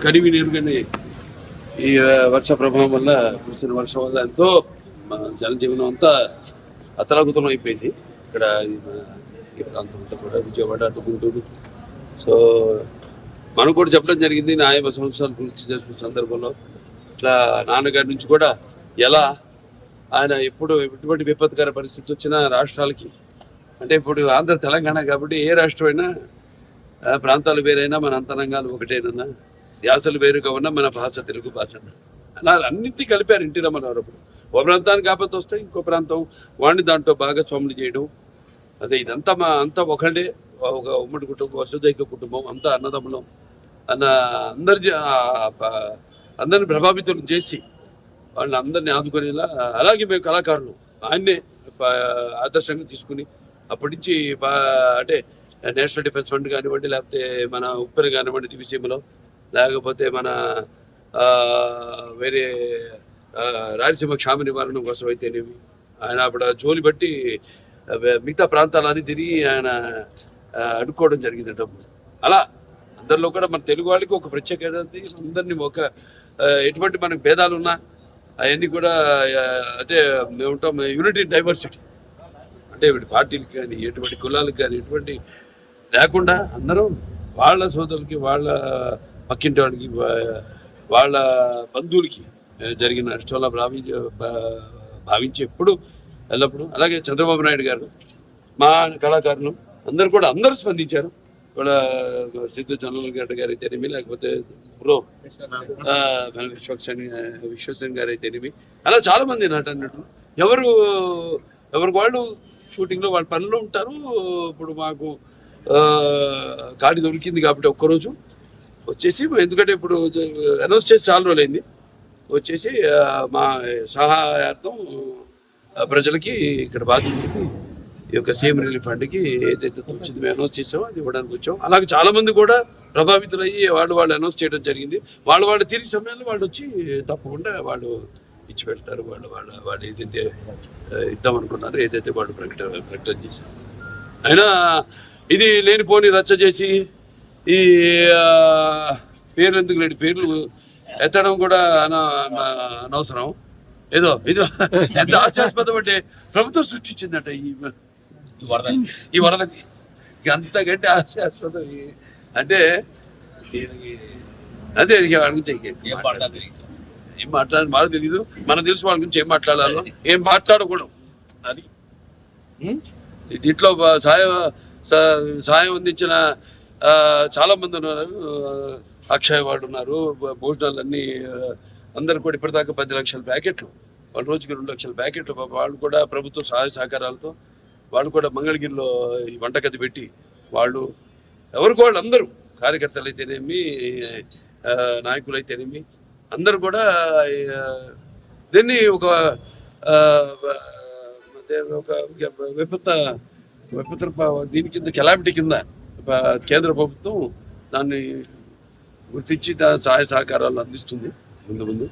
కడివి నీరుగానే ఈ వర్ష ప్రభావం వల్ల కురిసిన వర్షం వల్ల ఎంతో జనజీవనం అంతా అతలాకుతలం అయిపోయింది. ఇక్కడ ఈ ప్రాంతం అంతా కూడా విజయవాడ గుంటూరు. సో మనం కూడా చెప్పడం జరిగింది 50 సంవత్సరాలు పూర్తి చేసుకున్న సందర్భంలో ఇట్లా నాన్నగారి నుంచి కూడా ఎలా ఆయన ఎప్పుడు ఎటువంటి విపత్కర పరిస్థితి వచ్చినా రాష్ట్రాలకి, అంటే ఇప్పుడు ఆంధ్ర తెలంగాణ కాబట్టి ఏ రాష్ట్రమైనా ప్రాంతాలు వేరైనా మన అంతరంగాలు ఒకటేనన్నా, ధ్యాసలు వేరుగా ఉన్నా మన భాష తెలుగు భాష అలా అన్నింటినీ కలిపారు ఎన్టీ రామారావు. ఒక ప్రాంతానికి ఆపత్తి వస్తే ఇంకో ప్రాంతం వాడిని దాంట్లో భాగస్వాములు చేయడం, అదే ఇదంతా అంతా ఒకటే, ఒక ఉమ్మడి కుటుంబం, వసుదైక కుటుంబం, అంతా అన్నదమ్ములం అన్న అందరిని ప్రభావితం చేసి వాళ్ళని అందరినీ ఆదుకునేలా, అలాగే మేము కళాకారులు ఆయన్నే ఆదర్శంగా తీసుకుని అప్పటి నుంచి అంటే నేషనల్ డిఫెన్స్ ఫండ్ కానివ్వండి, లేకపోతే మన ఉప్పెన కానివ్వండి దివిసీమలో, లేకపోతే మన వేరే రాయలసీమ క్షామ నివారణ కోసం అయితేనేమి ఆయన అప్పుడు జోలి బట్టి మిగతా ప్రాంతాలన్నీ తిరిగి ఆయన అడుక్కోవడం జరిగింది డబ్బు. అలా అందరిలో కూడా మన తెలుగు వాళ్ళకి ఒక ప్రత్యేకత, అందరినీ ఒక ఎటువంటి మనకు భేదాలు ఉన్నా అవన్నీ కూడా అంటే మేము ఉంటాం యూనిటీ డైవర్సిటీ, అంటే పార్టీలకు కానీ ఎటువంటి కులాలకు కానీ ఎటువంటి లేకుండా అందరూ వాళ్ళ సోదరులకి, వాళ్ళ పక్కింటి వాళ్ళకి, వాళ్ళ బంధువులకి జరిగిన నష్టంలా భావించి ఎప్పుడు ఎల్లప్పుడు. అలాగే చంద్రబాబు నాయుడు గారు, మా కళాకారులు అందరూ స్పందించారు. వాళ్ళ సిద్ధు జనరల్ గారు అయితేనేమి, లేకపోతే బ్రో విశ్వసేన్ గారు అయితేనేమి, అలా చాలా మంది నటులు ఎవరికి వాళ్ళు షూటింగ్లో వాళ్ళ పనులు ఉంటారు. ఇప్పుడు మాకు ఖాళీ దొరికింది కాబట్టి ఒక్కరోజు వచ్చేసి, ఎందుకంటే ఇప్పుడు అనౌన్స్ చేసి చాలా రోజులైంది, వచ్చేసి మా సహాయార్థం ప్రజలకి ఇక్కడ బాధితులకి ఈ యొక్క సీఎం రిలీఫ్ ఫండ్కి ఏదైతే తోచింది మేము అనౌన్స్ చేసామో అది ఇవ్వడానికి వచ్చాం. అలాగే చాలామంది కూడా ప్రభావితులయ్యి వాళ్ళు అనౌన్స్ చేయడం జరిగింది. వాళ్ళు తిరిగి సమయంలో వాళ్ళు వచ్చి తప్పకుండా వాళ్ళు ఇచ్చి పెడతారు. వాళ్ళు ఏదైతే ఇద్దామనుకున్నారో, ఏదైతే వాళ్ళు ప్రకటన చేశారు. అయినా ఇది లేనిపోని రచ్చ చేసి ఈ పేర్లు ఎందుకు లేని పేర్లు ఎత్తడం కూడా అనవసరం. ఏదో ఎంత హాస్యాస్పదం అంటే ప్రభుత్వం సృష్టించిందట ఈ వరదకి, అంతకంటే హాస్యాస్పదం అంటే దీనికి అదే అడిగితే ఏం మాట్లాడాలి మాకు తెలీదు. మనకు తెలుసు వాళ్ళ గురించి ఏం మాట్లాడాలో, ఏం మాట్లాడకూడదు. అది దీంట్లో సాయం అందించిన చాలా మంది ఉన్నారు. అక్షయ్ వాడు ఉన్నారు, భోజనాలన్నీ అందరు కూడా ఇప్పటిదాకా 10 లక్షల ప్యాకెట్లు, వాళ్ళ రోజుకి 2 లక్షల ప్యాకెట్లు వాళ్ళు కూడా ప్రభుత్వ సహాయ సహకారాలతో వాళ్ళు కూడా మంగళగిరిలో ఈ వంటగది పెట్టి వాళ్ళు అందరూ కార్యకర్తలు అయితేనేమి, నాయకులు అయితేనేమి అందరూ కూడా దీన్ని ఒక విపత్తు దీని కింద కెలామిటీ కింద కేంద్ర ప్రభుత్వం దాన్ని గుర్తించి సహాయ సహకారాలు అందిస్తుంది ముందు.